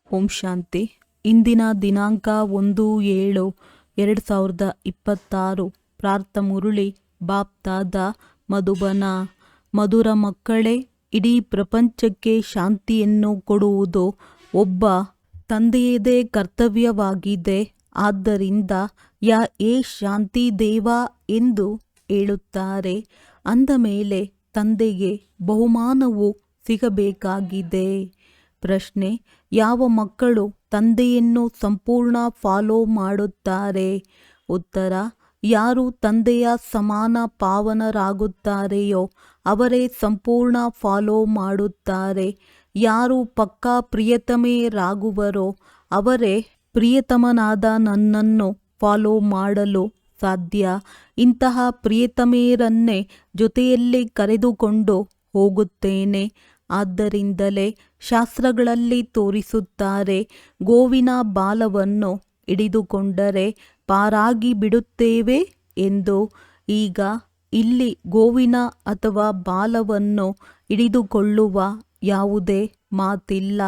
ಓಂ ಶಾಂತಿ. ಇಂದಿನ ದಿನಾಂಕ 1/7/2026. ಪ್ರಾರ್ಥ ಮುರುಳಿ ಬಾಪ್ ದಾದಾ ಮಧುಬನ. ಮಧುರ ಮಕ್ಕಳೇ, ಇಡೀ ಪ್ರಪಂಚಕ್ಕೆ ಶಾಂತಿಯನ್ನು ಕೊಡುವುದು ಒಬ್ಬ ತಂದೆಯದೇ ಕರ್ತವ್ಯವಾಗಿದೆ. ಆದ್ದರಿಂದ ಏ ಶಾಂತಿ ದೇವ ಎಂದು ಹೇಳುತ್ತಾರೆ. ಅಂದ ಮೇಲೆ ತಂದೆಗೆ ಬಹುಮಾನವು ಸಿಗಬೇಕಾಗಿದೆ. ಪ್ರಶ್ನೆ: ಯಾವ ಮಕ್ಕಳು ತಂದೆಯನ್ನು ಸಂಪೂರ್ಣ ಫಾಲೋ ಮಾಡುತ್ತಾರೆ? ಉತ್ತರ: ಯಾರು ತಂದೆಯ ಸಮಾನ ಪಾವನರಾಗುತ್ತಾರೆಯೋ ಅವರೇ ಸಂಪೂರ್ಣ ಫಾಲೋ ಮಾಡುತ್ತಾರೆ. ಯಾರು ಪಕ್ಕಾ ಪ್ರಿಯತಮೆಯರಾಗುವರೋ ಅವರೇ ಪ್ರಿಯತಮನಾದ ನನ್ನನ್ನು ಫಾಲೋ ಮಾಡಲು ಸಾಧ್ಯ. ಇಂತಹ ಪ್ರಿಯತಮೆಯರನ್ನೇ ಜೊತೆಯಲ್ಲಿ ಕರೆದುಕೊಂಡು ಹೋಗುತ್ತೇನೆ. ಆದ್ದರಿಂದಲೇ ಶಾಸ್ತ್ರಗಳಲ್ಲಿ ತೋರಿಸುತ್ತಾರೆ, ಗೋವಿನ ಬಾಲವನ್ನು ಹಿಡಿದುಕೊಂಡರೆ ಪಾರಾಗಿ ಬಿಡುತ್ತೇವೆ ಎಂದು. ಈಗ ಇಲ್ಲಿ ಗೋವಿನ ಅಥವಾ ಬಾಲವನ್ನು ಹಿಡಿದುಕೊಳ್ಳುವ ಯಾವುದೇ ಮಾತಿಲ್ಲ.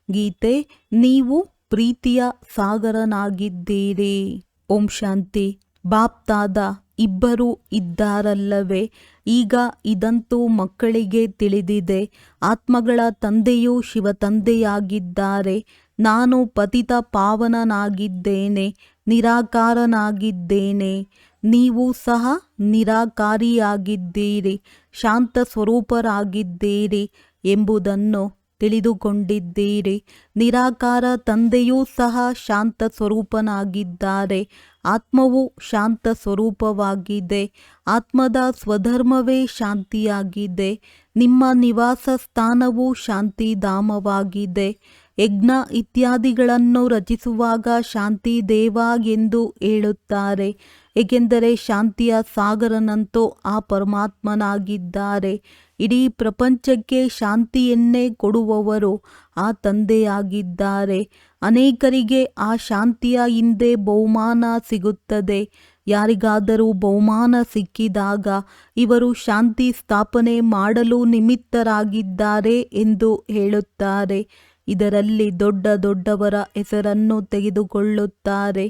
ಗೀತೆ: ನೀವು ಪ್ರೀತಿಯ ಸಾಗರನಾಗಿದ್ದೀರಿ. ಓಂ ಶಾಂತಿ. ಬಾಪ್ ದಾದಾ ಇಬ್ಬರು ಇದ್ದಾರಲ್ಲವೇ? ಈಗ ಇದಂತೂ ಮಕ್ಕಳಿಗೆ ತಿಳಿದಿದೆ. ಆತ್ಮಗಳ ತಂದೆಯೂ ಶಿವತಂದೆಯಾಗಿದ್ದಾರೆ. ನಾನು ಪತಿತ ಪಾವನನಾಗಿದ್ದೇನೆ, ನಿರಾಕಾರನಾಗಿದ್ದೇನೆ. ನೀವು ಸಹ ನಿರಾಕಾರಿಯಾಗಿದ್ದೀರಿ, ಶಾಂತ ಸ್ವರೂಪರಾಗಿದ್ದೀರಿ ಎಂಬುದನ್ನು ತಿಳಿದುಕೊಂಡಿದ್ದೀರಿ. ನಿರಾಕಾರ ತಂದೆಯೂ ಸಹ ಶಾಂತ ಸ್ವರೂಪನಾಗಿದ್ದಾರೆ. ಆತ್ಮವು ಶಾಂತ ಸ್ವರೂಪವಾಗಿದೆ. ಆತ್ಮದ ಸ್ವಧರ್ಮವೇ ಶಾಂತಿಯಾಗಿದೆ. ನಿಮ್ಮ ನಿವಾಸ ಸ್ಥಾನವು ಶಾಂತಿಧಾಮವಾಗಿದೆ. ಯಜ್ಞ ಇತ್ಯಾದಿಗಳನ್ನು ರಚಿಸುವಾಗ ಶಾಂತಿ ದೇವ ಎಂದು ಹೇಳುತ್ತಾರೆ, ಏಕೆಂದರೆ ಶಾಂತಿಯ ಸಾಗರನಂತೂ ಆ ಪರಮಾತ್ಮನಾಗಿದ್ದಾರೆ. ಇಡೀ ಪ್ರಪಂಚಕ್ಕೆ ಶಾಂತಿಯನ್ನೇ ಕೊಡುವವರು ಆ ತಂದೆಯಾಗಿದ್ದಾರೆ. ಅನೇಕರಿಗೆ ಆ ಶಾಂತಿಯ ಹಿಂದೆ ಬಹುಮಾನ ಸಿಗುತ್ತದೆ. ಯಾರಿಗಾದರೂ ಬಹುಮಾನ ಸಿಕ್ಕಿದಾಗ ಇವರು ಶಾಂತಿ ಸ್ಥಾಪನೆ ಮಾಡಲು ನಿಮಿತ್ತರಾಗಿದ್ದಾರೆ ಎಂದು ಹೇಳುತ್ತಾರೆ. ಇದರಲ್ಲಿ ದೊಡ್ಡ ದೊಡ್ಡವರ ಹೆಸರನ್ನು ತೆಗೆದುಕೊಳ್ಳುತ್ತಾರೆ.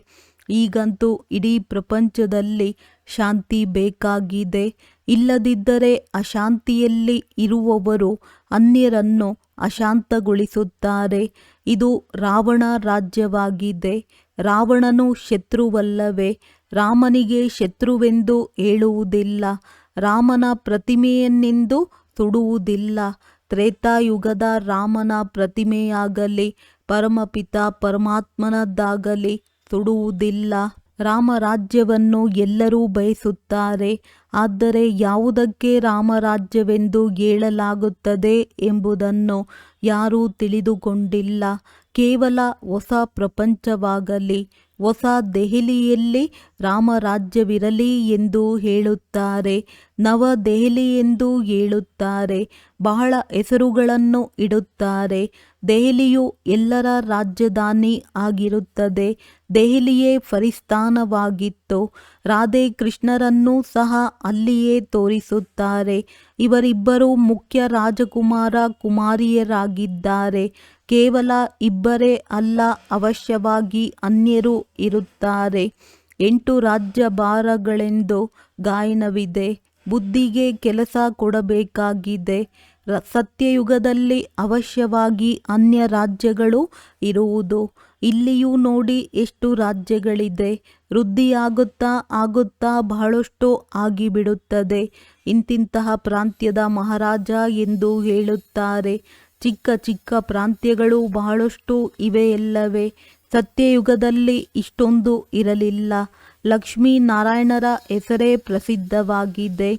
ಈಗಂತೂ ಇಡೀ ಪ್ರಪಂಚದಲ್ಲಿ ಶಾಂತಿ ಬೇಕಾಗಿದೆ. ಇಲ್ಲದಿದ್ದರೆ ಅಶಾಂತಿಯಲ್ಲಿ ಇರುವವರು ಅನ್ಯರನ್ನು ಅಶಾಂತಗೊಳಿಸುತ್ತಾರೆ. ಇದು ರಾವಣ ರಾಜ್ಯವಾಗಿದೆ. ರಾವಣನು ಶತ್ರುವಲ್ಲವೇ? ರಾಮನಿಗೆ ಶತ್ರುವೆಂದು ಹೇಳುವುದಿಲ್ಲ. ರಾಮನ ಪ್ರತಿಮೆಯನ್ನೆಂದು ಸುಡುವುದಿಲ್ಲ. ತ್ರೇತಾಯುಗದ ರಾಮನ ಪ್ರತಿಮೆಯಾಗಲಿ ಪರಮಪಿತ ಪರಮಾತ್ಮನದ್ದಾಗಲಿ ಸುಡುವುದಿಲ್ಲ. ರಾಮರಾಜ್ಯವನ್ನು ಎಲ್ಲರೂ ಬಯಸುತ್ತಾರೆ. ಆದರೆ ಯಾವುದಕ್ಕೆ ರಾಮರಾಜ್ಯವೆಂದು ಹೇಳಲಾಗುತ್ತದೆ ಎಂಬುದನ್ನು ಯಾರೂ ತಿಳಿದುಕೊಂಡಿಲ್ಲ. ಕೇವಲ ಹೊಸ ಪ್ರಪಂಚವಾಗಲಿ, ಹೊಸ ದೆಹಲಿಯಲ್ಲಿ ರಾಮರಾಜ್ಯವಿರಲಿ ಎಂದು ಹೇಳುತ್ತಾರೆ. ನವದೆಹಲಿ ಎಂದು ಹೇಳುತ್ತಾರೆ. ಬಹಳ ಹೆಸರುಗಳನ್ನು ಇಡುತ್ತಾರೆ. ದೆಹಲಿಯು ಎಲ್ಲರ ರಾಜಧಾನಿ ಆಗಿರುತ್ತದೆ. ದೆಹಲಿಯೇ ಫರಿಸ್ತಾನವಾಗಿತ್ತು. ರಾಧೆ ಕೃಷ್ಣರನ್ನೂ ಸಹ ಅಲ್ಲಿಯೇ ತೋರಿಸುತ್ತಾರೆ. ಇವರಿಬ್ಬರು ಮುಖ್ಯ ರಾಜಕುಮಾರ ಕುಮಾರಿಯರಾಗಿದ್ದಾರೆ. ಕೇವಲ ಇಬ್ಬರೇ ಅಲ್ಲ, ಅವಶ್ಯವಾಗಿ ಅನ್ಯರೂ ಇರುತ್ತಾರೆ. 8 ರಾಜ್ಯಭಾರಗಳೆಂದು ಗಾಯನವಿದೆ. ಬುದ್ಧಿಗೆ ಕೆಲಸ ಕೊಡಬೇಕಾಗಿದೆ. ಸತ್ಯಯುಗದಲ್ಲಿ ಅವಶ್ಯವಾಗಿ ಅನ್ಯ ರಾಜ್ಯಗಳು ಇರುವುದು. ಇಲ್ಲಿಯೂ ನೋಡಿ ಎಷ್ಟು ರಾಜ್ಯಗಳಿದೆ. ವೃದ್ಧಿಯಾಗುತ್ತಾ ಆಗುತ್ತಾ ಬಹಳಷ್ಟು ಆಗಿಬಿಡುತ್ತದೆ. ಇಂತಿಂತಹ ಪ್ರಾಂತ್ಯದ ಮಹಾರಾಜ ಎಂದು ಹೇಳುತ್ತಾರೆ. ಚಿಕ್ಕ ಚಿಕ್ಕ ಪ್ರಾಂತ್ಯಗಳು ಬಹಳಷ್ಟು ಇವೆಯಲ್ಲವೇ? ಸತ್ಯಯುಗದಲ್ಲಿ ಇಷ್ಟೊಂದು ಇರಲಿಲ್ಲ. ಲಕ್ಷ್ಮೀನಾರಾಯಣರ ಹೆಸರೇ ಪ್ರಸಿದ್ಧವಾಗಿದೆ.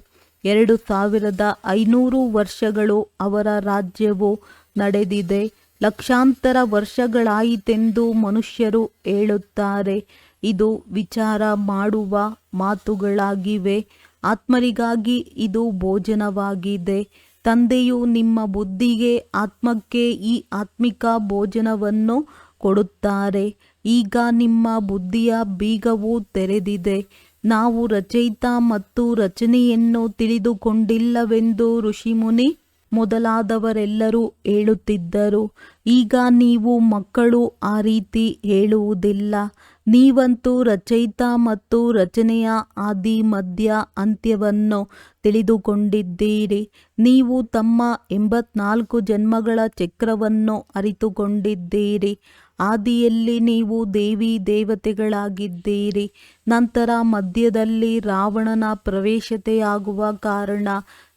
2500 ವರ್ಷಗಳು ಅವರ ರಾಜ್ಯವು ನಡೆದಿದೆ. ಲಕ್ಷಾಂತರ ವರ್ಷಗಳಾಯಿತೆಂದು ಮನುಷ್ಯರು ಹೇಳುತ್ತಾರೆ. ಇದು ವಿಚಾರ ಮಾಡುವ ಮಾತುಗಳಾಗಿವೆ. ಆತ್ಮರಿಗಾಗಿ ಇದು ಭೋಜನವಾಗಿದೆ. ತಂದೆಯು ನಿಮ್ಮ ಬುದ್ಧಿಗೆ, ಆತ್ಮಕ್ಕೆ ಈ ಆತ್ಮಿಕ ಭೋಜನವನ್ನು ಕೊಡುತ್ತಾರೆ. ಈಗ ನಿಮ್ಮ ಬುದ್ಧಿಯ ಬೀಗವು ತೆರೆದಿದೆ. ನಾವು ರಚಯಿತ ಮತ್ತು ರಚನೆಯನ್ನು ತಿಳಿದುಕೊಂಡಿಲ್ಲವೆಂದು ಋಷಿಮುನಿ ಮೊದಲಾದವರೆಲ್ಲರೂ ಹೇಳುತ್ತಿದ್ದರು. ಈಗ ನೀವು ಮಕ್ಕಳು ಆ ರೀತಿ ಹೇಳುವುದಿಲ್ಲ. ನೀವಂತೂ ರಚಯಿತ ಮತ್ತು ರಚನೆಯ ಆದಿ ಮಧ್ಯ ಅಂತ್ಯವನ್ನು ತಿಳಿದುಕೊಂಡಿದ್ದೀರಿ. ನೀವು ತಮ್ಮ 84 ಜನ್ಮಗಳ ಚಕ್ರವನ್ನು ಅರಿತುಕೊಂಡಿದ್ದೀರಿ. ಆದಿಯಲ್ಲಿ ನೀವು ದೇವಿ ದೇವತೆಗಳಾಗಿದ್ದೀರಿ. ನಂತರ ಮಧ್ಯದಲ್ಲಿ ರಾವಣನ ಪ್ರವೇಶತೆಯಾಗುವ ಕಾರಣ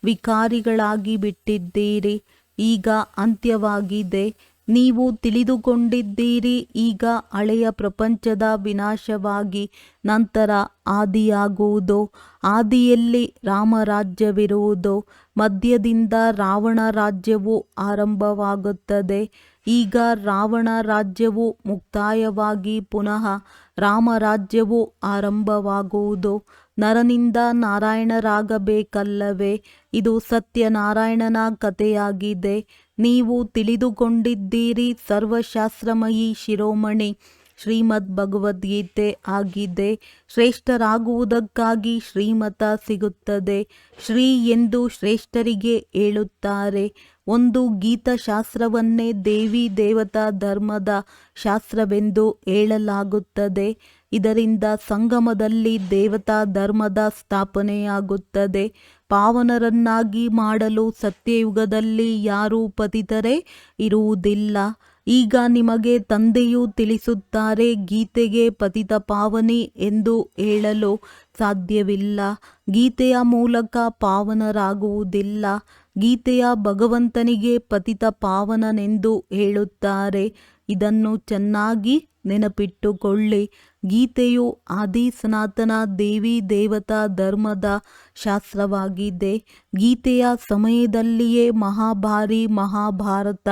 ವಿಕಾರಿಗಳಾಗಿ ಬಿಟ್ಟಿದ್ದೀರಿ. ಈಗ ಅಂತ್ಯವಾಗಿದೆ. ನೀವು ತಿಳಿದುಕೊಂಡಿದ್ದೀರಿ. ಈಗ ಹಳೆಯ ಪ್ರಪಂಚದ ವಿನಾಶವಾಗಿ ನಂತರ ಆದಿಯಾಗುವುದು. ಆದಿಯಲ್ಲಿ ರಾಮರಾಜ್ಯವಿರುವುದು. ಮಧ್ಯದಿಂದ ರಾವಣ ರಾಜ್ಯವು ಆರಂಭವಾಗುತ್ತದೆ. ಈಗ ರಾವಣ ರಾಜ್ಯವು ಮುಕ್ತಾಯವಾಗಿ ಪುನಃ ರಾಮರಾಜ್ಯವು ಆರಂಭವಾಗುವುದು. ನರನಿಂದ ನಾರಾಯಣರಾಗಬೇಕಲ್ಲವೇ? ಇದು ಸತ್ಯನಾರಾಯಣನ ಕಥೆಯಾಗಿದೆ. ನೀವು ತಿಳಿದುಕೊಂಡಿದ್ದೀರಿ. ಸರ್ವಶಾಸ್ತ್ರಮಯಿ ಶಿರೋಮಣಿ ಶ್ರೀಮದ್ ಭಗವದ್ಗೀತೆ ಆಗಿದೆ. ಶ್ರೇಷ್ಠರಾಗುವುದಕ್ಕಾಗಿ ಶ್ರೀಮತ ಸಿಗುತ್ತದೆ. ಶ್ರೀ ಎಂದು ಶ್ರೇಷ್ಠರಿಗೆ ಹೇಳುತ್ತಾರೆ. ಒಂದು ಗೀತಶಾಸ್ತ್ರವನ್ನೇ ದೇವಿ ದೇವತಾ ಧರ್ಮದ ಶಾಸ್ತ್ರವೆಂದು ಹೇಳಲಾಗುತ್ತದೆ. ಇದರಿಂದ ಸಂಗಮದಲ್ಲಿ ದೇವತಾ ಧರ್ಮದ ಸ್ಥಾಪನೆಯಾಗುತ್ತದೆ. ಪಾವನರನ್ನಾಗಿ ಮಾಡಲು ಸತ್ಯಯುಗದಲ್ಲಿ ಯಾರೂ ಪತಿತರೇ ಇರುವುದಿಲ್ಲ. ಈಗ ನಿಮಗೆ ತಂದೆಯು ತಿಳಿಸುತ್ತಾರೆ, ಗೀತೆಗೆ ಪತಿತ ಪಾವನಿ ಎಂದು ಹೇಳಲು ಸಾಧ್ಯವಿಲ್ಲ. ಗೀತೆಯ ಮೂಲಕ ಪಾವನರಾಗುವುದಿಲ್ಲ. ಗೀತೆಯ ಭಗವಂತನಿಗೆ ಪತಿತ ಪಾವನನೆಂದು ಹೇಳುತ್ತಾರೆ. ಇದನ್ನು ಚೆನ್ನಾಗಿ ನೆನಪಿಟ್ಟುಕೊಳ್ಳಿ. ಗೀತೆಯು ಆದಿ ಸನಾತನ ದೇವಿ ದೇವತಾ ಧರ್ಮದ ಶಾಸ್ತ್ರವಾಗಿದೆ. ಗೀತೆಯ ಸಮಯದಲ್ಲಿಯೇ ಮಹಾಭಾರತ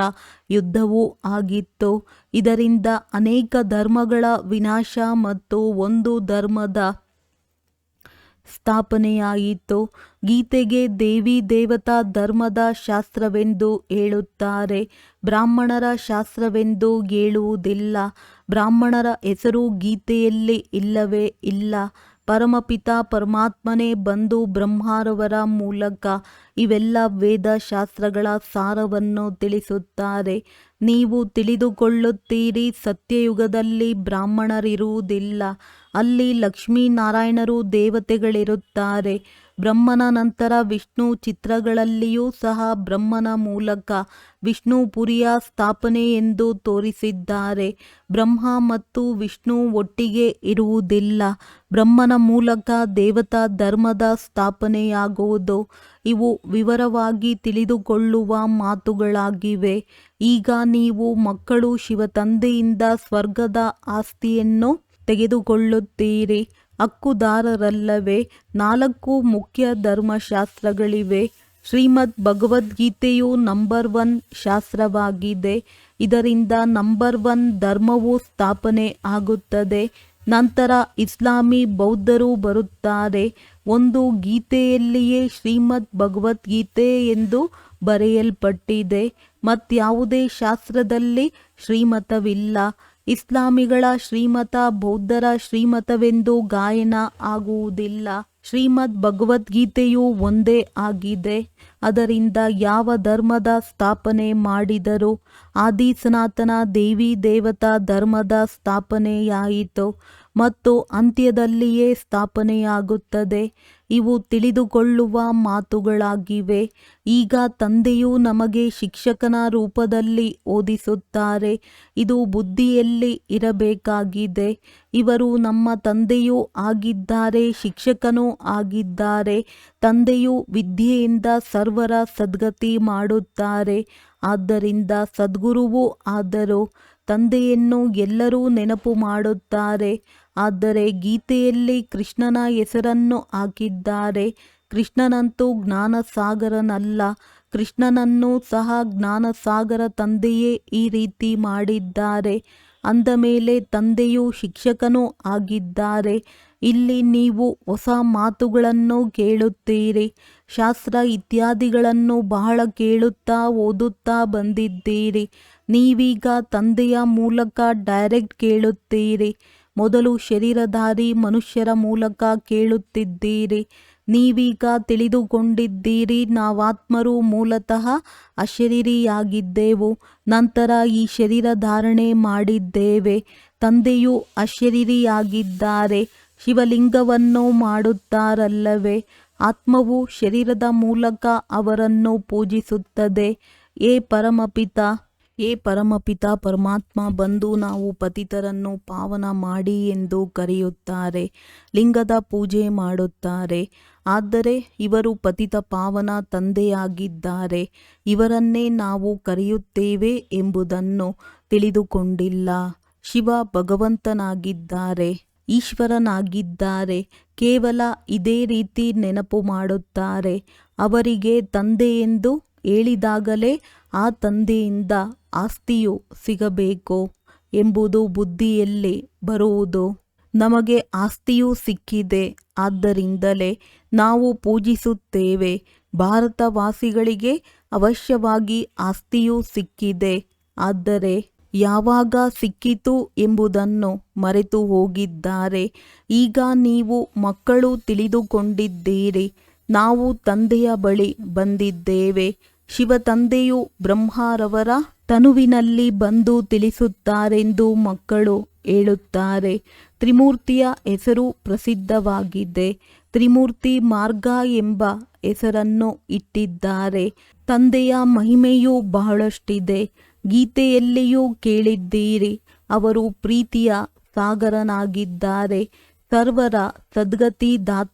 ಯುದ್ಧವೂ ಆಗಿತ್ತು. ಇದರಿಂದ ಅನೇಕ ಧರ್ಮಗಳ ವಿನಾಶ ಮತ್ತು ಒಂದು ಧರ್ಮದ ಸ್ಥಾಪನೆಯಾಯಿತು. ಗೀತೆಗೆ ದೇವಿ ದೇವತಾ ಧರ್ಮದ ಶಾಸ್ತ್ರವೆಂದು ಹೇಳುತ್ತಾರೆ. ಬ್ರಾಹ್ಮಣರ ಶಾಸ್ತ್ರವೆಂದು ಹೇಳುವುದಿಲ್ಲ. ಬ್ರಾಹ್ಮಣರ ಹೆಸರು ಗೀತೆಯಲ್ಲಿ ಇಲ್ಲವೇ ಇಲ್ಲ. ಪರಮಪಿತ ಪರಮಾತ್ಮನೇ ಬಂದು ಬ್ರಹ್ಮರವರ ಮೂಲಕ ಇವೆಲ್ಲ ವೇದ ಶಾಸ್ತ್ರಗಳ ಸಾರವನ್ನು ತಿಳಿಸುತ್ತಾರೆ. ನೀವು ತಿಳಿದುಕೊಳ್ಳುತ್ತೀರಿ, ಸತ್ಯಯುಗದಲ್ಲಿ ಬ್ರಾಹ್ಮಣರಿರುವುದಿಲ್ಲ. ಅಲ್ಲಿ ಲಕ್ಷ್ಮೀನಾರಾಯಣರು ದೇವತೆಗಳಿರುತ್ತಾರೆ. ಬ್ರಹ್ಮನ ನಂತರ ವಿಷ್ಣು ಚಿತ್ರಗಳಲ್ಲಿಯೂ ಸಹ ಬ್ರಹ್ಮನ ಮೂಲಕ ವಿಷ್ಣುಪುರಿಯ ಸ್ಥಾಪನೆ ಎಂದು ತೋರಿಸಿದ್ದಾರೆ. ಬ್ರಹ್ಮ ಮತ್ತು ವಿಷ್ಣು ಒಟ್ಟಿಗೆ ಇರುವುದಿಲ್ಲ. ಬ್ರಹ್ಮನ ಮೂಲಕ ದೇವತಾ ಧರ್ಮದ ಸ್ಥಾಪನೆಯಾಗುವುದು. ಇವು ವಿವರವಾಗಿ ತಿಳಿದುಕೊಳ್ಳುವ ಮಾತುಗಳಾಗಿವೆ. ಈಗ ನೀವು ಮಕ್ಕಳು ಶಿವತಂದೆಯಿಂದ ಸ್ವರ್ಗದ ಆಸ್ತಿಯನ್ನು ತೆಗೆದುಕೊಳ್ಳುತ್ತೀರಿ. ಹಕ್ಕುದಾರರಲ್ಲವೇ? 4 ಮುಖ್ಯ ಧರ್ಮಶಾಸ್ತ್ರಗಳಿವೆ. ಶ್ರೀಮದ್ ಭಗವದ್ಗೀತೆಯು ನಂಬರ್ 1 ಶಾಸ್ತ್ರವಾಗಿದೆ. ಇದರಿಂದ ನಂಬರ್ 1 ಧರ್ಮವು ಸ್ಥಾಪನೆ ಆಗುತ್ತದೆ. ನಂತರ ಇಸ್ಲಾಮಿ ಬೌದ್ಧರು ಬರುತ್ತಾರೆ. ಒಂದು ಗೀತೆಯಲ್ಲಿಯೇ ಶ್ರೀಮದ್ ಭಗವದ್ಗೀತೆ ಎಂದು ಬರೆಯಲ್ಪಟ್ಟಿದೆ. ಮತ್ಯಾವುದೇ ಶಾಸ್ತ್ರದಲ್ಲಿ ಶ್ರೀಮತವಿಲ್ಲ. ಇಸ್ಲಾಮಿಗಳ ಶ್ರೀಮತ ಬೌದ್ಧರ ಶ್ರೀಮತವೆಂದು ಗಾಯನ ಆಗುವುದಿಲ್ಲ. ಶ್ರೀಮದ್ ಭಗವದ್ಗೀತೆಯು ಒಂದೇ ಆಗಿದೆ. ಅದರಿಂದ ಯಾವ ಧರ್ಮದ ಸ್ಥಾಪನೆ ಮಾಡಿದರೂ ಆದಿ ಸನಾತನ ದೇವಿ ದೇವತಾ ಧರ್ಮದ ಸ್ಥಾಪನೆಯಾಯಿತು ಮತ್ತು ಅಂತ್ಯದಲ್ಲಿಯೇ ಸ್ಥಾಪನೆಯಾಗುತ್ತದೆ. ಇವು ತಿಳಿದುಕೊಳ್ಳುವ ಮಾತುಗಳಾಗಿವೆ. ಈಗ ತಂದೆಯು ನಮಗೆ ಶಿಕ್ಷಕನ ರೂಪದಲ್ಲಿ ಓದಿಸುತ್ತಾರೆ. ಇದು ಬುದ್ಧಿಯಲ್ಲಿ ಇರಬೇಕಾಗಿದೆ. ಇವರು ನಮ್ಮ ತಂದೆಯೂ ಆಗಿದ್ದಾರೆ, ಶಿಕ್ಷಕನೂ ಆಗಿದ್ದಾರೆ. ತಂದೆಯು ವಿದ್ಯೆಯಿಂದ ಸರ್ವರ ಸದ್ಗತಿ ಮಾಡುತ್ತಾರೆ. ಆದ್ದರಿಂದ ಸದ್ಗುರುವೂ ಆದರು. ತಂದೆಯನ್ನು ಎಲ್ಲರೂ ನೆನಪು ಮಾಡುತ್ತಾರೆ. ಆದರೆ ಗೀತೆಯಲ್ಲಿ ಕೃಷ್ಣನ ಹೆಸರನ್ನು ಹಾಕಿದ್ದಾರೆ. ಕೃಷ್ಣನಂತೂ ಜ್ಞಾನಸಾಗರನಲ್ಲ. ಕೃಷ್ಣನನ್ನು ಸಹ ಜ್ಞಾನಸಾಗರ ತಂದೆಯೇ ಈ ರೀತಿ ಮಾಡಿದ್ದಾರೆ. ಅಂದ ಮೇಲೆ ತಂದೆಯು ಶಿಕ್ಷಕನೂ ಆಗಿದ್ದಾರೆ. ಇಲ್ಲಿ ನೀವು ಹೊಸ ಮಾತುಗಳನ್ನು ಕೇಳುತ್ತೀರಿ. ಶಾಸ್ತ್ರ ಇತ್ಯಾದಿಗಳನ್ನು ಬಹಳ ಕೇಳುತ್ತಾ ಓದುತ್ತಾ ಬಂದಿದ್ದೀರಿ. ನೀವೀಗ ತಂದೆಯ ಮೂಲಕ ಡೈರೆಕ್ಟ್ ಕೇಳುತ್ತೀರಿ. ಮೊದಲು ಶರೀರಧಾರಿ ಮನುಷ್ಯರ ಮೂಲಕ ಕೇಳುತ್ತಿದ್ದೀರಿ. ನೀವೀಗ ತಿಳಿದುಕೊಂಡಿದ್ದೀರಿ, ನಾವಾತ್ಮರು ಮೂಲತಃ ಅಶರೀರಿಯಾಗಿದ್ದೆವು, ನಂತರ ಈ ಶರೀರ ಧಾರಣೆ ಮಾಡಿದ್ದೇವೆ. ತಂದೆಯು ಅಶರೀರಿಯಾಗಿದ್ದಾರೆ, ಶಿವಲಿಂಗವನ್ನು ಮಾಡುತ್ತಾರಲ್ಲವೇ? ಆತ್ಮವು ಶರೀರದ ಮೂಲಕ ಅವರನ್ನು ಪೂಜಿಸುತ್ತದೆ. ಏ ಪರಮಪಿತ ಪರಮಾತ್ಮ ಬಂದು ನಾವು ಪತಿತರನ್ನು ಪಾವನ ಮಾಡಿ ಎಂದು ಕರೆಯುತ್ತಾರೆ, ಲಿಂಗದ ಪೂಜೆ ಮಾಡುತ್ತಾರೆ. ಆದರೆ ಇವರು ಪತಿತ ಪಾವನ ತಂದೆಯಾಗಿದ್ದಾರೆ, ಇವರನ್ನೇ ನಾವು ಕರೆಯುತ್ತೇವೆ ಎಂಬುದನ್ನು ತಿಳಿದುಕೊಂಡಿಲ್ಲ. ಶಿವ ಭಗವಂತನಾಗಿದ್ದಾರೆ, ಈಶ್ವರನಾಗಿದ್ದಾರೆ. ಕೇವಲ ಇದೇ ರೀತಿ ನೆನಪು ಮಾಡುತ್ತಾರೆ. ಅವರಿಗೆ ತಂದೆ ಎಂದು ಹೇಳಿದಾಗಲೇ ಆ ತಂದೆಯಿಂದ ಆಸ್ತಿಯು ಸಿಗಬೇಕು ಎಂಬುದು ಬುದ್ಧಿಯಲ್ಲಿ ಬರುವುದು. ನಮಗೆ ಆಸ್ತಿಯೂ ಸಿಕ್ಕಿದೆ, ಆದ್ದರಿಂದಲೇ ನಾವು ಪೂಜಿಸುತ್ತೇವೆ. ಭಾರತವಾಸಿಗಳಿಗೆ ಅವಶ್ಯವಾಗಿ ಆಸ್ತಿಯೂ ಸಿಕ್ಕಿದೆ, ಆದರೆ ಯಾವಾಗ ಸಿಕ್ಕಿತು ಎಂಬುದನ್ನು ಮರೆತು ಹೋಗಿದ್ದಾರೆ. ಈಗ ನೀವು ಮಕ್ಕಳು ತಿಳಿದುಕೊಂಡಿದ್ದೀರಿ, ನಾವು ತಂದೆಯ ಬಳಿ ಬಂದಿದ್ದೇವೆ. ಶಿವ ತಂದೆಯು ಬ್ರಹ್ಮರವರ ತನುವಿನಲ್ಲಿ ಬಂದು ತಿಳಿಸುತ್ತಾರೆಂದು ಮಕ್ಕಳು ಹೇಳುತ್ತಾರೆ. ತ್ರಿಮೂರ್ತಿಯ ಹೆಸರು ಪ್ರಸಿದ್ಧವಾಗಿದೆ, ತ್ರಿಮೂರ್ತಿ ಮಾರ್ಗ ಎಂಬ ಹೆಸರನ್ನು ಇಟ್ಟಿದ್ದಾರೆ. ತಂದೆಯ ಮಹಿಮೆಯೂ ಬಹಳಷ್ಟಿದೆ. ಗೀತೆಯಲ್ಲಿಯೂ ಕೇಳಿದ್ದೀರಿ, ಅವರು ಪ್ರೀತಿಯ ಸಾಗರನಾಗಿದ್ದಾರೆ, ಸರ್ವರ ಸದ್ಗತಿದಾತನಾಗಿದ್ದಾರೆ,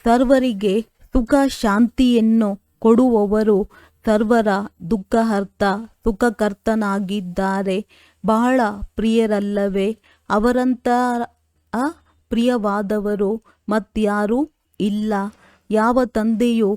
ಸರ್ವರಿಗೆ ಸುಖ ಶಾಂತಿಯನ್ನು ಕೊಡುವವರು, ಸರ್ವರ ದುಃಖಹರ್ತ ಸುಖಕರ್ತನಾಗಿದ್ದಾರೆ. ಬಹಳ ಪ್ರಿಯರಲ್ಲವೇ? ಅವರಂತಹ ಪ್ರಿಯವಾದವರು ಮತ್ಯಾರೂ ಇಲ್ಲ. ಯಾವ ತಂದೆಯು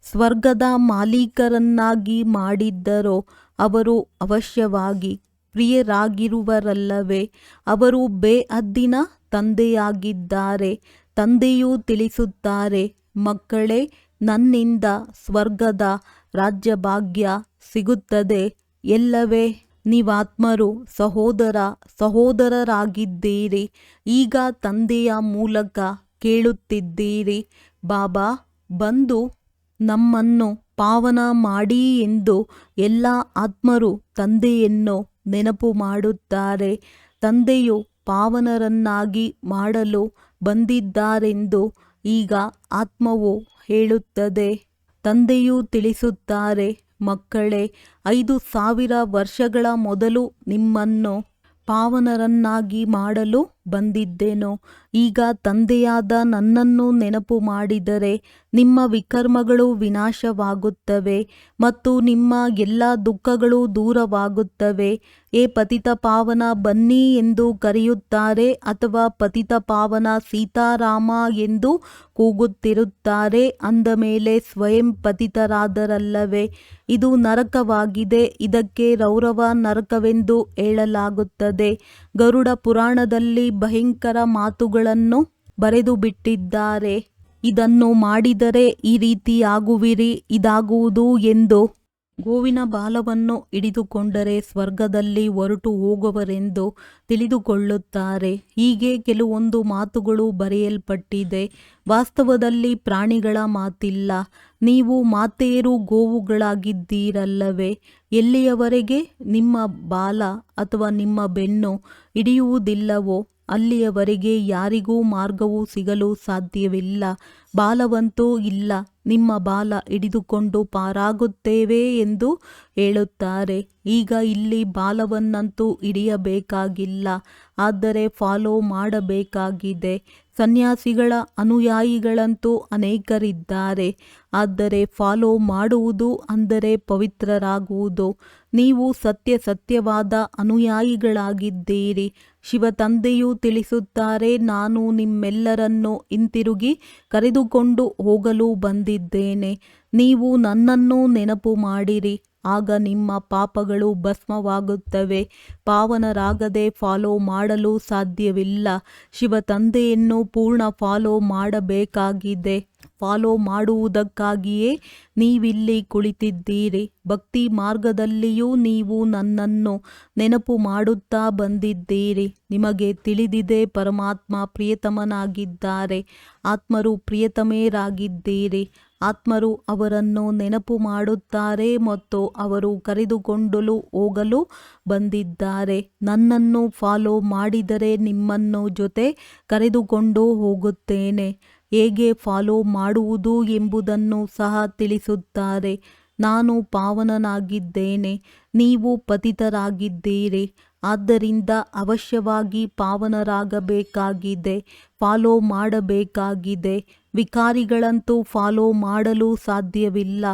ಸ್ವರ್ಗದ ಮಾಲೀಕರನ್ನಾಗಿ ಮಾಡಿದ್ದರೋ ಅವರು ಅವಶ್ಯವಾಗಿ ಪ್ರಿಯರಾಗಿರುವರಲ್ಲವೇ? ಅವರು ಬೇಹದ್ದಿನ ತಂದೆಯಾಗಿದ್ದಾರೆ. ತಂದೆಯೂ ತಿಳಿಸುತ್ತಾರೆ, ಮಕ್ಕಳೇ, ನನ್ನಿಂದ ಸ್ವರ್ಗದ ರಾಜ್ಯಭಾಗ್ಯ ಸಿಗುತ್ತದೆ ಎಲ್ಲವೇ? ನೀವಾತ್ಮರು ಸಹೋದರರಾಗಿದ್ದೀರಿ. ಈಗ ತಂದೆಯ ಮೂಲಕ ಕೇಳುತ್ತಿದ್ದೀರಿ, ಬಾಬಾ ಬಂದು ನಮ್ಮನ್ನು ಪಾವನ ಮಾಡಿ ಎಂದು. ಎಲ್ಲ ಆತ್ಮರು ತಂದೆಯನ್ನು ನೆನಪು ಮಾಡುತ್ತಾರೆ. ತಂದೆಯು ಪಾವನರನ್ನಾಗಿ ಮಾಡಲು ಬಂದಿದ್ದಾರೆಂದು ಈಗ ಆತ್ಮವು ಹೇಳುತ್ತದೆ. ತಂದೆಯು ತಿಳಿಸುತ್ತಾರೆ, ಮಕ್ಕಳೇ, 5000 ವರ್ಷಗಳ ಮೊದಲು ನಿಮ್ಮನ್ನು ಪಾವನರನ್ನಾಗಿ ಮಾಡಲು ಬಂದಿದ್ದೆನು. ಈಗ ತಂದೆಯಾದ ನನ್ನನ್ನು ನೆನಪು ಮಾಡಿದರೆ ನಿಮ್ಮ ವಿಕರ್ಮಗಳು ವಿನಾಶವಾಗುತ್ತವೆ ಮತ್ತು ನಿಮ್ಮ ಎಲ್ಲ ದುಃಖಗಳು ದೂರವಾಗುತ್ತವೆ. ಏ ಪತಿತ ಪಾವನ ಬನ್ನಿ ಎಂದು ಕರೆಯುತ್ತಾರೆ, ಅಥವಾ ಪತಿತ ಪಾವನ ಸೀತಾರಾಮ ಎಂದು ಕೂಗುತ್ತಿರುತ್ತಾರೆ. ಅಂದ ಮೇಲೆ ಸ್ವಯಂ ಪತಿತರಾದರಲ್ಲವೇ? ಇದು ನರಕವಾಗಿದೆ, ಇದಕ್ಕೆ ರೌರವ ನರಕವೆಂದು ಹೇಳಲಾಗುತ್ತದೆ. ಗರುಡ ಪುರಾಣದಲ್ಲಿ ಭಯಂಕರ ಮಾತುಗಳನ್ನು ಬರೆದು ಬಿಟ್ಟಿದ್ದಾರೆ. ಇದನ್ನು ಮಾಡಿದರೆ ಈ ರೀತಿಯಾಗುವಿರಿ, ಇದಾಗುವುದು ಎಂದು. ಗೋವಿನ ಬಾಲವನ್ನು ಹಿಡಿದುಕೊಂಡರೆ ಸ್ವರ್ಗದಲ್ಲಿ ಹೊರಟು ಹೋಗುವರೆಂದು ತಿಳಿದುಕೊಳ್ಳುತ್ತಾರೆ. ಹೀಗೆ ಕೆಲವೊಂದು ಮಾತುಗಳು ಬರೆಯಲ್ಪಟ್ಟಿದೆ. ವಾಸ್ತವದಲ್ಲಿ ಪ್ರಾಣಿಗಳ ಮಾತಿಲ್ಲ. ನೀವು ಮಾತೆಯರು ಗೋವುಗಳಾಗಿದ್ದೀರಲ್ಲವೇ? ಎಲ್ಲಿಯವರೆಗೆ ನಿಮ್ಮ ಬಾಲ ಅಥವಾ ನಿಮ್ಮ ಬೆನ್ನು ಹಿಡಿಯುವುದಿಲ್ಲವೋ ಅಲ್ಲಿಯವರೆಗೆ ಯಾರಿಗೂ ಮಾರ್ಗವು ಸಿಗಲು ಸಾಧ್ಯವಿಲ್ಲ. ಬಾಲವಂತೂ ಇಲ್ಲ, ನಿಮ್ಮ ಬಾಲ ಹಿಡಿದುಕೊಂಡು ಪಾರಾಗುತ್ತೇವೆ ಎಂದು ಹೇಳುತ್ತಾರೆ. ಈಗ ಇಲ್ಲಿ ಬಾಲವನ್ನಂತೂ ಹಿಡಿಯಬೇಕಾಗಿಲ್ಲ, ಆದರೆ ಫಾಲೋ ಮಾಡಬೇಕಾಗಿದೆ. ಸನ್ಯಾಸಿಗಳ ಅನುಯಾಯಿಗಳಂತೂ ಅನೇಕರಿದ್ದಾರೆ, ಆದರೆ ಫಾಲೋ ಮಾಡುವುದು ಅಂದರೆ ಪವಿತ್ರರಾಗುವುದು. ನೀವು ಸತ್ಯವಾದ ಅನುಯಾಯಿಗಳಾಗಿದ್ದೀರಿ. ಶಿವ ತಂದೆಯು ತಿಳಿಸುತ್ತಾರೆ, ನಾನು ನಿಮ್ಮೆಲ್ಲರನ್ನು ಹಿಂತಿರುಗಿ ಕರೆದುಕೊಂಡು ಹೋಗಲು ಬಂದಿದ್ದೇನೆ. ನೀವು ನನ್ನನ್ನು ನೆನಪು ಮಾಡಿರಿ, ಆಗ ನಿಮ್ಮ ಪಾಪಗಳು ಭಸ್ಮವಾಗುತ್ತವೆ. ಪಾವನರಾಗದೆ ಫಾಲೋ ಮಾಡಲು ಸಾಧ್ಯವಿಲ್ಲ. ಶಿವ ತಂದೆಯನ್ನು ಪೂರ್ಣ ಫಾಲೋ ಮಾಡಬೇಕಾಗಿದೆ. ಫಾಲೋ ಮಾಡುವುದಕ್ಕಾಗಿಯೇ ನೀವಿಲ್ಲಿ ಕುಳಿತಿದ್ದೀರಿ. ಭಕ್ತಿ ಮಾರ್ಗದಲ್ಲಿಯೂ ನೀವು ನನ್ನನ್ನು ನೆನಪು ಮಾಡುತ್ತಾ ಬಂದಿದ್ದೀರಿ. ನಿಮಗೆ ತಿಳಿದಿದೆ, ಪರಮಾತ್ಮ ಪ್ರಿಯತಮನಾಗಿದ್ದಾರೆ. ಆತ್ಮರು ಪ್ರಿಯತಮೆಯರಾಗಿದ್ದೀರಿ. ಆತ್ಮರು ಅವರನ್ನು ನೆನಪು ಮಾಡುತ್ತಾರೆ ಮತ್ತು ಅವರು ಕರೆದುಕೊಂಡು ಹೋಗಲು ಬಂದಿದ್ದಾರೆ. ನನ್ನನ್ನು ಫಾಲೋ ಮಾಡಿದರೆ ನಿಮ್ಮನ್ನು ಜೊತೆ ಕರೆದುಕೊಂಡು ಹೋಗುತ್ತೇನೆ. ಹೇಗೆ ಫಾಲೋ ಮಾಡುವುದು ಎಂಬುದನ್ನು ಸಹ ತಿಳಿಸುತ್ತಾರೆ. ನಾನು ಪಾವನನಾಗಿದ್ದೇನೆ, ನೀವು ಪತಿತರಾಗಿದ್ದೀರಿ. ಆದ್ದರಿಂದ ಅವಶ್ಯವಾಗಿ ಪಾವನರಾಗಬೇಕಾಗಿದೆ, ಫಾಲೋ ಮಾಡಬೇಕಾಗಿದೆ. ವಿಕಾರಿಗಳಂತೂ ಫಾಲೋ ಮಾಡಲು ಸಾಧ್ಯವಿಲ್ಲ.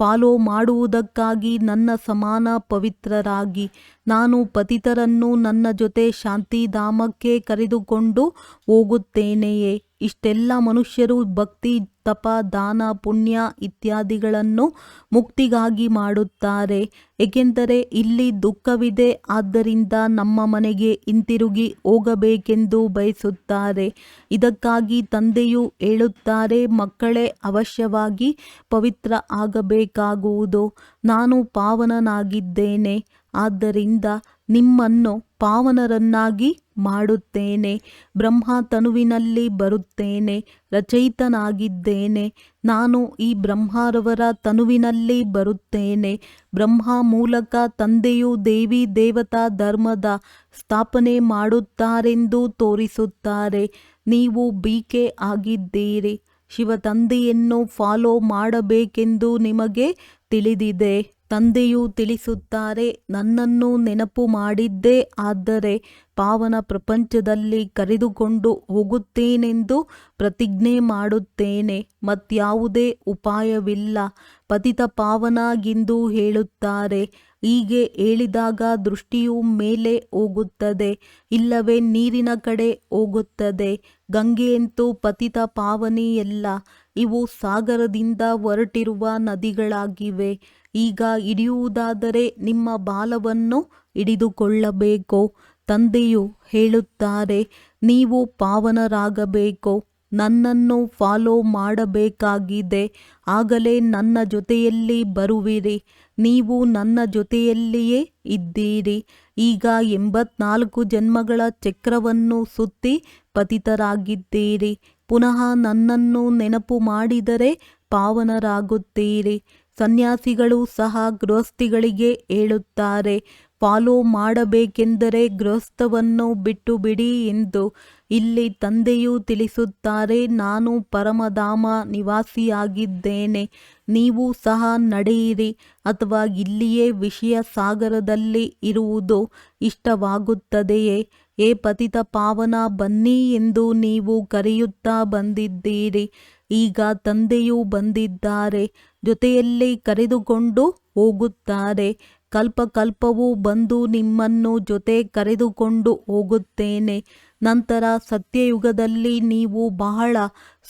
ಫಾಲೋ ಮಾಡುವುದಕ್ಕಾಗಿ ನನ್ನ ಸಮಾನ ಪವಿತ್ರರಾಗಿ ನಾನು ಪತಿತರನ್ನು ನನ್ನ ಜೊತೆ ಶಾಂತಿಧಾಮಕ್ಕೆ ಕರೆದುಕೊಂಡು ಹೋಗುತ್ತೇನೆಯೇ? ಇಷ್ಟೆಲ್ಲ ಮನುಷ್ಯರು ಭಕ್ತಿ, ತಪ, ದಾನ, ಪುಣ್ಯ ಇತ್ಯಾದಿಗಳನ್ನು ಮುಕ್ತಿಗಾಗಿ ಮಾಡುತ್ತಾರೆ, ಏಕೆಂದರೆ ಇಲ್ಲಿ ದುಃಖವಿದೆ. ಆದ್ದರಿಂದ ನಮ್ಮ ಮನೆಗೆ ಹಿಂತಿರುಗಿ ಹೋಗಬೇಕೆಂದು ಬಯಸುತ್ತಾರೆ. ಇದಕ್ಕಾಗಿ ತಂದೆಯು ಹೇಳುತ್ತಾರೆ, ಮಕ್ಕಳೇ, ಅವಶ್ಯವಾಗಿ ಪವಿತ್ರ ಆಗಬೇಕಾಗುವುದು. ನಾನು ಪಾವನನಾಗಿದ್ದೇನೆ, ಆದ್ದರಿಂದ ನಿಮ್ಮನ್ನು ಪಾವನರನ್ನಾಗಿ ಮಾಡುತ್ತೇನೆ. ಬ್ರಹ್ಮ ತನುವಿನಲ್ಲಿ ಬರುತ್ತೇನೆ, ರಚಯಿತನಾಗಿದ್ದೇನೆ. ನಾನು ಈ ಬ್ರಹ್ಮರವರ ತನುವಿನಲ್ಲಿ ಬರುತ್ತೇನೆ. ಬ್ರಹ್ಮ ಮೂಲಕ ತಂದೆಯು ದೇವಿ ದೇವತಾ ಧರ್ಮದ ಸ್ಥಾಪನೆ ಮಾಡುತ್ತಾರೆಂದು ತೋರಿಸುತ್ತಾರೆ. ನೀವು ಬಿಕೆ ಆಗಿದ್ದೀರಿ. ಶಿವ ತಂದೆಯನ್ನು ಫಾಲೋ ಮಾಡಬೇಕೆಂದು ನಿಮಗೆ ತಿಳಿದಿದೆ. ತಂದೆಯು ತಿಳಿಸುತ್ತಾರೆ, ನನ್ನನ್ನು ನೆನಪು ಮಾಡಿದ್ದೇ ಆದರೆ ಪಾವನ ಪ್ರಪಂಚದಲ್ಲಿ ಕರೆದುಕೊಂಡು ಹೋಗುತ್ತೇನೆಂದು ಪ್ರತಿಜ್ಞೆ ಮಾಡುತ್ತೇನೆ. ಮತ್ಯಾವುದೇ ಉಪಾಯವಿಲ್ಲ. ಪತಿತ ಪಾವನ ಎಂದು ಹೇಳುತ್ತಾರೆ. ಹೀಗೆ ಹೇಳಿದಾಗ ದೃಷ್ಟಿಯು ಮೇಲೆ ಹೋಗುತ್ತದೆ, ಇಲ್ಲವೇ ನೀರಿನ ಕಡೆ ಹೋಗುತ್ತದೆ. ಗಂಗೆಯಂತೂ ಪತಿತ ಪಾವನಿಯಲ್ಲ. ಇವು ಸಾಗರದಿಂದ ಹೊರಟಿರುವ ನದಿಗಳಾಗಿವೆ. ಈಗ ಹಿಡಿಯುವುದಾದರೆ ನಿಮ್ಮ ಬಾಲವನ್ನು ಹಿಡಿದುಕೊಳ್ಳಬೇಕು. ತಂದೆಯು ಹೇಳುತ್ತಾರೆ, ನೀವು ಪಾವನರಾಗಬೇಕು, ನನ್ನನ್ನು ಫಾಲೋ ಮಾಡಬೇಕಾಗಿದೆ. ಆಗಲೇ ನನ್ನ ಜೊತೆಯಲ್ಲಿ ಬರುವಿರಿ. ನೀವು ನನ್ನ ಜೊತೆಯಲ್ಲಿಯೇ ಇದ್ದೀರಿ. ಈಗ 84 ಜನ್ಮಗಳ ಚಕ್ರವನ್ನು ಸುತ್ತಿ ಪತಿತರಾಗಿದ್ದೀರಿ. ಪುನಃ ನನ್ನನ್ನು ನೆನಪು ಮಾಡಿದರೆ ಪಾವನರಾಗುತ್ತೀರಿ. ಸನ್ಯಾಸಿಗಳು ಸಹ ಗೃಹಸ್ಥಿಗಳಿಗೆ ಹೇಳುತ್ತಾರೆ, ಫಾಲೋ ಮಾಡಬೇಕೆಂದರೆ ಗೃಹಸ್ಥವನ್ನು ಬಿಟ್ಟು ಬಿಡಿ ಎಂದು. ಇಲ್ಲಿ ತಂದೆಯು ತಿಳಿಸುತ್ತಾರೆ, ನಾನು ಪರಮಧಾಮ ನಿವಾಸಿಯಾಗಿದ್ದೇನೆ. ನೀವು ಸಹ ನಡೆಯಿರಿ, ಅಥವಾ ಇಲ್ಲಿಯೇ ವಿಷಯ ಸಾಗರದಲ್ಲಿ ಇರುವುದು ಇಷ್ಟವಾಗುತ್ತದೆಯೇ? ಏ ಪತಿತ ಪಾವನ, ಬನ್ನಿ ಎಂದು ನೀವು ಕರೆಯುತ್ತಾ ಬಂದಿದ್ದೀರಿ. ಈಗ ತಂದೆಯೂ ಬಂದಿದ್ದಾರೆ, ಜೊತೆಯಲ್ಲಿ ಕರೆದುಕೊಂಡು ಹೋಗುತ್ತಾರೆ. ಕಲ್ಪಕಲ್ಪವೂ ಬಂದು ನಿಮ್ಮನ್ನು ಜೊತೆ ಕರೆದುಕೊಂಡು ಹೋಗುತ್ತೇನೆ. ನಂತರ ಸತ್ಯಯುಗದಲ್ಲಿ ನೀವು ಬಹಳ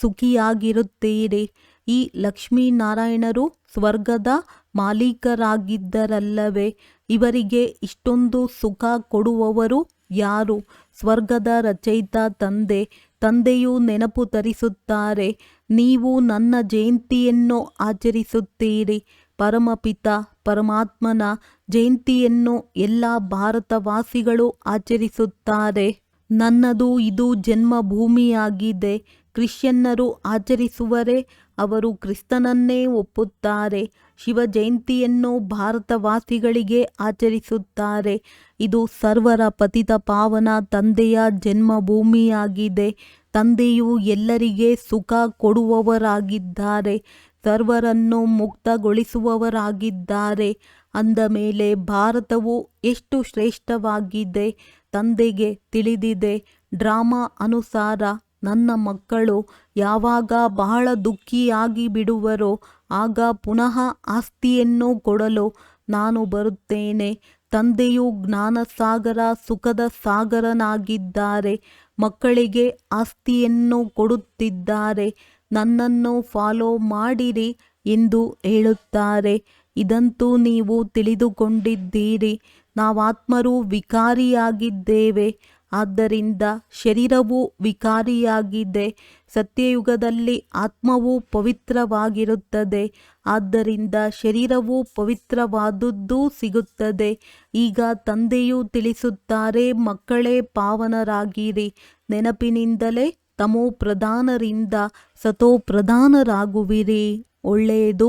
ಸುಖಿಯಾಗಿರುತ್ತೀರಿ. ಈ ಲಕ್ಷ್ಮೀನಾರಾಯಣರು ಸ್ವರ್ಗದ ಮಾಲೀಕರಾಗಿದ್ದರಲ್ಲವೇ? ಇವರಿಗೆ ಇಷ್ಟೊಂದು ಸುಖ ಕೊಡುವವರು ಯಾರು? ಸ್ವರ್ಗದ ರಚಯಿತ ತಂದೆ. ತಂದೆಯು ನೆನಪು ತರಿಸುತ್ತಾರೆ, ನೀವು ನನ್ನ ಜಯಂತಿಯನ್ನು ಆಚರಿಸುತ್ತೀರಿ. ಪರಮಪಿತ ಪರಮಾತ್ಮನ ಜಯಂತಿಯನ್ನು ಎಲ್ಲ ಭಾರತವಾಸಿಗಳು ಆಚರಿಸುತ್ತಾರೆ. ನನ್ನದು ಇದು ಜನ್ಮಭೂಮಿಯಾಗಿದೆ. ಕ್ರಿಶ್ಚಿಯನ್ನರು ಆಚರಿಸುವರೆ, ಅವರು ಕ್ರಿಸ್ತನನ್ನೇ ಒಪ್ಪುತ್ತಾರೆ. ಶಿವ ಜಯಂತಿಯನ್ನು ಭಾರತವಾಸಿಗಳಿಗೆ ಆಚರಿಸುತ್ತಾರೆ. ಇದು ಸರ್ವರ ಪತಿತ ಪಾವನ ತಂದೆಯ ಜನ್ಮಭೂಮಿಯಾಗಿದೆ. ತಂದೆಯು ಎಲ್ಲರಿಗೆ ಸುಖ ಕೊಡುವವರಾಗಿದ್ದಾರೆ, ಸರ್ವರನ್ನು ಮುಕ್ತಗೊಳಿಸುವವರಾಗಿದ್ದಾರೆ. ಅಂದ ಮೇಲೆ ಭಾರತವು ಎಷ್ಟು ಶ್ರೇಷ್ಠವಾಗಿದೆ ತಂದೆಗೆ ತಿಳಿದಿದೆ. ಡ್ರಾಮಾ ಅನುಸಾರ ನನ್ನ ಮಕ್ಕಳು ಯಾವಾಗ ಬಹಳ ದುಃಖಿಯಾಗಿ ಬಿಡುವರೋ ಆಗ ಪುನಃ ಆಸ್ತಿಯನ್ನು ಕೊಡಲು ನಾನು ಬರುತ್ತೇನೆ. ತಂದೆಯು ಜ್ಞಾನಸಾಗರ, ಸುಖದ ಸಾಗರನಾಗಿದ್ದಾರೆ. ಮಕ್ಕಳಿಗೆ ಆಸ್ತಿಯನ್ನು ಕೊಡುತ್ತಿದ್ದಾರೆ. ನನ್ನನ್ನು ಫಾಲೋ ಮಾಡಿರಿ ಎಂದು ಹೇಳುತ್ತಾರೆ. ಇದಂತೂ ನೀವು ತಿಳಿದುಕೊಂಡಿದ್ದೀರಿ. ನಾವಾತ್ಮರು ವಿಕಾರಿಯಾಗಿದ್ದೇವೆ. ಆದ್ದರಿಂದ ಶರೀರವು ವಿಕಾರಿಯಾಗಿದೆ. ಸತ್ಯಯುಗದಲ್ಲಿ ಆತ್ಮವು ಪವಿತ್ರವಾಗಿರುತ್ತದೆ. ಆದ್ದರಿಂದ ಶರೀರವು ಪವಿತ್ರವಾದುದು ಸಿಗುತ್ತದೆ. ಈಗ ತಂದೆಯು ತಿಳಿಸುತ್ತಾರೆ, ಮಕ್ಕಳೇ ಪಾವನರಾಗಿರಿ. ನೆನಪಿನಿಂದಲೇ ತಮೋ ಪ್ರಧಾನರಿಂದ ಸತೋ ಪ್ರಧಾನರಾಗುವಿರಿ. ಒಳ್ಳೆಯದು.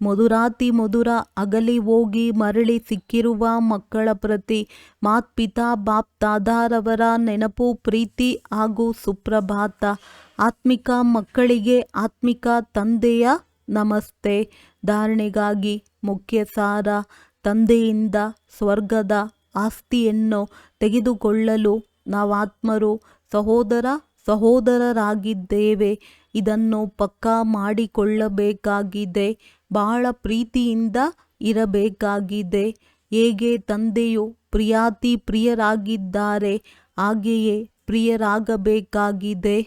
ಮಧುರಾತಿ ಮಧುರ ಅಗಲಿ ಹೋಗಿ ಮರಳಿ ಸಿಕ್ಕಿರುವ ಮಕ್ಕಳ ಪ್ರತಿ ಮಾತ್ಪಿತಾ ಬಾಪ್ ದಾದಾರವರ ನೆನಪು, ಪ್ರೀತಿ ಹಾಗೂ ಸುಪ್ರಭಾತ. ಆತ್ಮಿಕ ಮಕ್ಕಳಿಗೆ ಆತ್ಮಿಕ ತಂದೆಯ ನಮಸ್ತೆ. ಧಾರಣೆಗಾಗಿ ಮುಖ್ಯ ಸಾರ. ತಂದೆಯಿಂದ ಸ್ವರ್ಗದ ಆಸ್ತಿಯನ್ನು ತೆಗೆದುಕೊಳ್ಳಲು ನಾವಾತ್ಮರು ಸಹೋದರರಾಗಿದ್ದೇವೆ. ಇದನ್ನು ಪಕ್ಕಾ ಮಾಡಿಕೊಳ್ಳಬೇಕಾಗಿದೆ. ಬಹಳ ಪ್ರೀತಿಯಿಂದ ಇರಬೇಕಾಗಿದೆ. ಹೇಗೆ ತಂದೆಯು ಪ್ರಿಯಾತಿ ಪ್ರಿಯರಾಗಿದ್ದಾರೆ ಹಾಗೆಯೇ ಪ್ರಿಯರಾಗಬೇಕಾಗಿದೆ.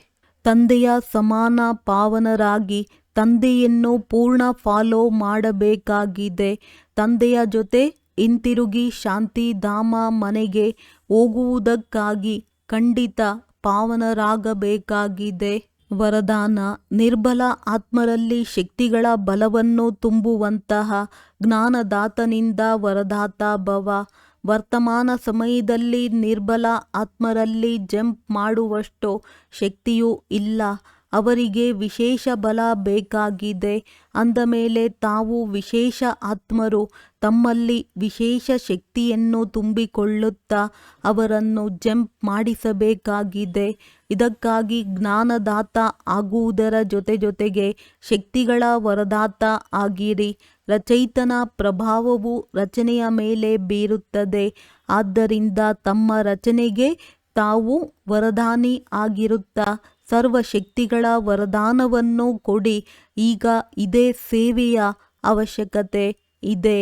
ತಂದೆಯ ಸಮಾನ ಪಾವನರಾಗಿ ತಂದೆಯನ್ನು ಪೂರ್ಣ ಫಾಲೋ ಮಾಡಬೇಕಾಗಿದೆ. ತಂದೆಯ ಜೊತೆ ಹಿಂತಿರುಗಿ ಶಾಂತಿಧಾಮ ಮನೆಗೆ ಹೋಗುವುದಕ್ಕಾಗಿ ಖಂಡಿತ ಪಾವನರಾಗಬೇಕಾಗಿದೆ. ವರದಾನ. ನಿರ್ಬಲ ಆತ್ಮರಲ್ಲಿ ಶಕ್ತಿಗಳ ಬಲವನ್ನು ತುಂಬುವಂತಹ ಜ್ಞಾನದಾತನಿಂದ ವರದಾತ ಭವ. ವರ್ತಮಾನ ಸಮಯದಲ್ಲಿ ನಿರ್ಬಲ ಆತ್ಮರಲ್ಲಿ ಜಂಪ್ ಮಾಡುವಷ್ಟು ಶಕ್ತಿಯೂ ಇಲ್ಲ. ಅವರಿಗೆ ವಿಶೇಷ ಬಲ ಬೇಕಾಗಿದೆ. ಅಂದಮೇಲೆ ತಾವು ವಿಶೇಷ ಆತ್ಮರು ತಮ್ಮಲ್ಲಿ ವಿಶೇಷ ಶಕ್ತಿಯನ್ನು ತುಂಬಿಕೊಳ್ಳುತ್ತಾ ಅವರನ್ನು ಜಂಪ್ ಮಾಡಿಸಬೇಕಾಗಿದೆ. ಇದಕ್ಕಾಗಿ ಜ್ಞಾನದಾತ ಆಗುವುದರ ಜೊತೆಗೆ ಶಕ್ತಿಗಳ ವರದಾತ ಆಗಿರಿ. ರಚಯಿತನ ಪ್ರಭಾವವು ರಚನೆಯ ಮೇಲೆ ಬೀರುತ್ತದೆ. ಆದ್ದರಿಂದ ತಮ್ಮ ರಚನೆಗೆ ತಾವು ವರದಾನಿ ಆಗಿರುತ್ತಾ ಸರ್ವಶಕ್ತಿಗಳ ವರದಾನವನ್ನು ಕೊಡಿ. ಈಗ ಇದೇ ಸೇವೆಯ ಅವಶ್ಯಕತೆ ಇದೆ.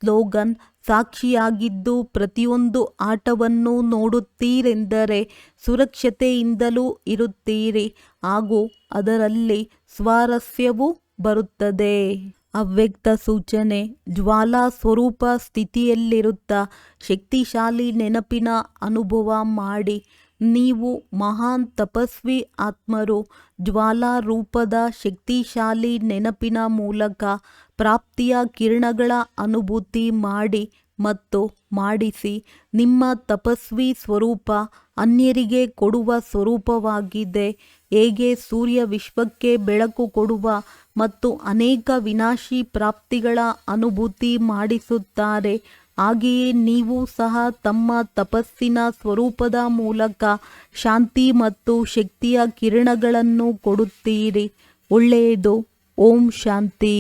ಸ್ಲೋಗನ್. ಸಾಕ್ಷಿಯಾಗಿದ್ದು ಪ್ರತಿಯೊಂದು ಆಟವನ್ನು ನೋಡುತ್ತೀರೆಂದರೆ ಸುರಕ್ಷತೆಯಿಂದಲೂ ಇರುತ್ತೀರಿ ಹಾಗೂ ಅದರಲ್ಲಿ ಸ್ವಾರಸ್ಯವೂ ಬರುತ್ತದೆ. ಅವ್ಯಕ್ತ ಸೂಚನೆ. ಜ್ವಾಲಾ ಸ್ವರೂಪ ಸ್ಥಿತಿಯಲ್ಲಿರುತ್ತಾ ಶಕ್ತಿಶಾಲಿ ನೆನಪಿನ ಅನುಭವ ಮಾಡಿ. ನೀವು ಮಹಾನ್ ತಪಸ್ವಿ ಆತ್ಮರು. ಜ್ವಾಲಾ ರೂಪದ ಶಕ್ತಿಶಾಲಿ ನೆನಪಿನ ಮೂಲಕ ಪ್ರಾಪ್ತಿಯ ಕಿರಣಗಳ ಅನುಭೂತಿ ಮಾಡಿ ಮತ್ತು ಮಾಡಿಸಿ. ನಿಮ್ಮ ತಪಸ್ವಿ ಸ್ವರೂಪ ಅನ್ಯರಿಗೆ ಕೊಡುವ ಸ್ವರೂಪವಾಗಿದೆ. ಹೇಗೆ ಸೂರ್ಯ ವಿಶ್ವಕ್ಕೆ ಬೆಳಕು ಕೊಡುವ ಮತ್ತು ಅನೇಕ ವಿನಾಶಿ ಪ್ರಾಪ್ತಿಗಳ ಅನುಭೂತಿ ಮಾಡಿಸುತ್ತಾರೆ, ಹಾಗೆಯೇ ನೀವು ಸಹ ತಮ್ಮ ತಪಸ್ಸಿನ ಸ್ವರೂಪದ ಮೂಲಕ ಶಾಂತಿ ಮತ್ತು ಶಕ್ತಿಯ ಕಿರಣಗಳನ್ನು ಕೊಡುತ್ತೀರಿ. ಒಳ್ಳೆಯದು. ಓಂ ಶಾಂತಿ.